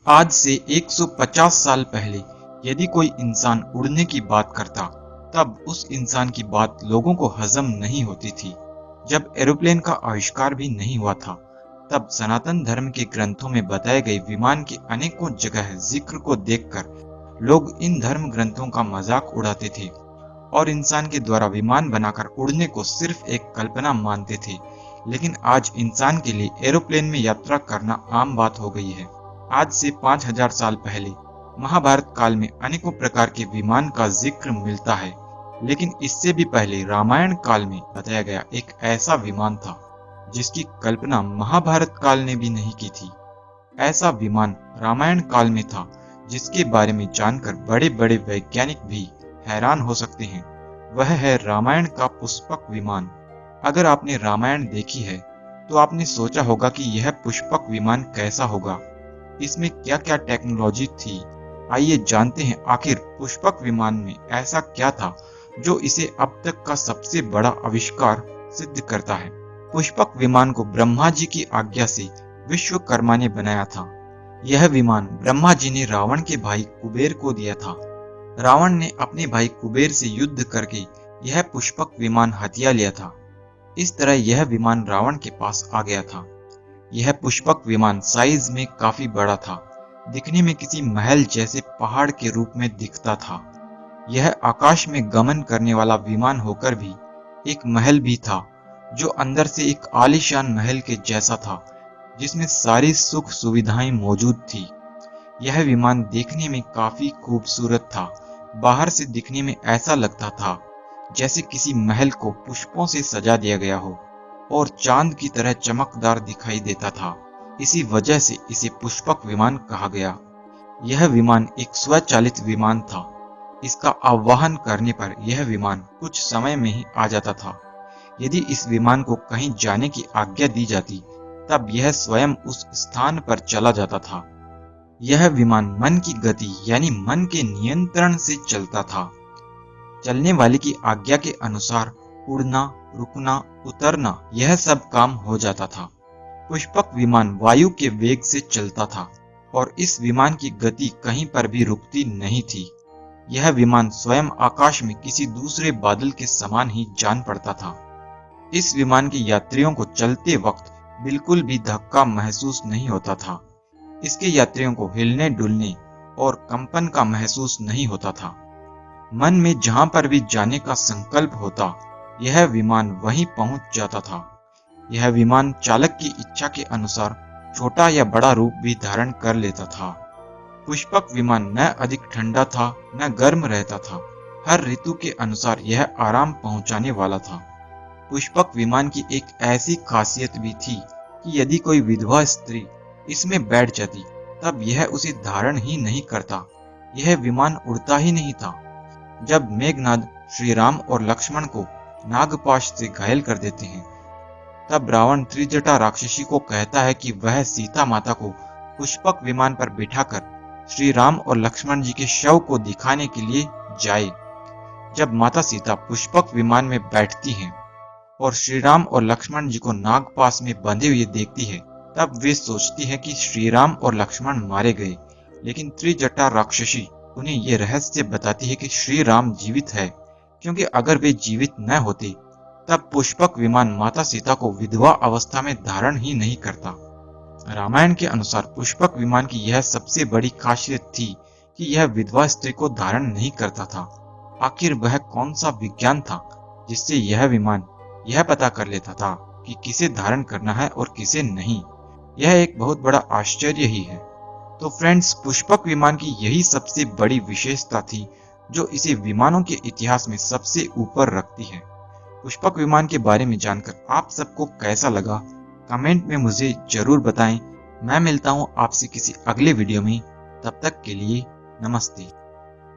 आज से 150 साल पहले यदि कोई इंसान उड़ने की बात करता, तब उस इंसान की बात लोगों को हजम नहीं होती थी। जब एरोप्लेन का आविष्कार भी नहीं हुआ था, तब सनातन धर्म के ग्रंथों में बताए गए विमान के अनेकों जगह जिक्र को देखकर लोग इन धर्म ग्रंथों का मजाक उड़ाते थे और इंसान के द्वारा विमान बनाकर उड़ने को सिर्फ एक कल्पना मानते थे। लेकिन आज इंसान के लिए एरोप्लेन में यात्रा करना आम बात हो गई है। आज से 5000 साल पहले महाभारत काल में अनेकों प्रकार के विमान का जिक्र मिलता है, लेकिन इससे भी पहले रामायण काल में बताया गया एक ऐसा विमान था जिसकी कल्पना महाभारत काल ने भी नहीं की थी। ऐसा विमान रामायण काल में था जिसके बारे में जानकर बड़े बड़े वैज्ञानिक भी हैरान हो सकते हैं। वह है रामायण का पुष्पक विमान। अगर आपने रामायण देखी है तो आपने सोचा होगा कि यह पुष्पक विमान कैसा होगा, इसमें क्या क्या टेक्नोलॉजी थी। आइए जानते हैं आखिर पुष्पक विमान में ऐसा क्या था जो इसे अब तक का सबसे बड़ा आविष्कार सिद्ध करता है। पुष्पक विमान को ब्रह्मा जी की आज्ञा से विश्वकर्मा ने बनाया था। यह विमान ब्रह्मा जी ने रावण के भाई कुबेर को दिया था। रावण ने अपने भाई कुबेर से युद्ध करके यह पुष्पक विमान हथिया लिया था। इस तरह यह विमान रावण के पास आ गया था। यह पुष्पक विमान साइज में काफी बड़ा था। दिखने में किसी महल जैसे पहाड़ के रूप में दिखता था। यह आकाश में गमन करने वाला विमान होकर भी एक महल भी था, जो अंदर से एक आलीशान महल के जैसा था, जिसमें सारी सुख सुविधाएं मौजूद थी। यह विमान देखने में काफी खूबसूरत था। बाहर से दिखने में ऐसा लगता था जैसे किसी महल को पुष्पों से सजा दिया गया हो और चांद की तरह चमकदार दिखाई देता था। इसी वजह से इसे पुष्पक विमान कहा गया। यह विमान एक स्वचालित विमान था। इसका आह्वान करने पर यह विमान कुछ समय में ही आ जाता था। यदि इस विमान को कहीं जाने की आज्ञा दी जाती, तब यह स्वयं उस स्थान पर चला जाता था। यह विमान मन की गति यानी मन के नियंत्रण से चलता था। चलने वाले की आज्ञा के अनुसार उड़ना, रुकना, उतरना, यह सब काम हो जाता था। पुष्पक विमान वायु के वेग से चलता था और इस विमान की गति कहीं पर भी रुकती नहीं थी। यह विमान स्वयं आकाश में किसी दूसरे बादल के समान ही जान पड़ता था। इस विमान के यात्रियों को चलते वक्त बिल्कुल भी धक्का महसूस नहीं होता था। इसके यात्रियों को हिलने डुलने और कंपन का महसूस नहीं होता था। मन में जहां पर भी जाने का संकल्प होता, यह विमान वहीं पहुंच जाता था। यह विमान चालक की इच्छा के अनुसार छोटा या बड़ा रूप भी धारण कर लेता था। पुष्पक विमान न अधिक ठंडा था न गर्म रहता था। हर ऋतु के अनुसार यह आराम पहुंचाने वाला था। पुष्पक विमान की एक ऐसी खासियत भी थी कि यदि कोई विधवा स्त्री इसमें बैठ जाती, तब यह उसे धारण ही नहीं करता। यह विमान उड़ता ही नहीं था। जब मेघनाद श्री राम और लक्ष्मण को नागपाश से घायल कर देते हैं, तब रावण त्रिजटा राक्षसी को कहता है कि वह सीता माता को पुष्पक विमान पर बिठाकर श्री राम और लक्ष्मण जी के शव को दिखाने के लिए जाए। जब माता सीता पुष्पक विमान में बैठती हैं और श्री राम और लक्ष्मण जी को नागपाश में बंधे हुए देखती है, तब वे सोचती है कि श्री राम और लक्ष्मण मारे गए। लेकिन त्रिजटा राक्षसी उन्हें ये रहस्य बताती है कि श्री राम जीवित है, क्योंकि अगर वे जीवित न होते, तब पुष्पक विमान माता सीता को विधवा अवस्था में धारण ही नहीं करता। रामायण के अनुसार पुष्पक विमान की यह सबसे बड़ी खासियत थी कि यह विधवा स्त्री को धारण नहीं करता था। आखिर वह कौन सा विज्ञान था जिससे यह विमान यह पता कर लेता था कि किसे धारण करना है और किसे नहीं? यह एक बहुत बड़ा आश्चर्य ही है। तो फ्रेंड्स, पुष्पक विमान की यही सबसे बड़ी विशेषता थी जो इसे विमानों के इतिहास में सबसे ऊपर रखती है। पुष्पक विमान के बारे में जानकर आप सबको कैसा लगा, कमेंट में मुझे जरूर बताएं। मैं मिलता हूं आपसे किसी अगले वीडियो में। तब तक के लिए नमस्ते।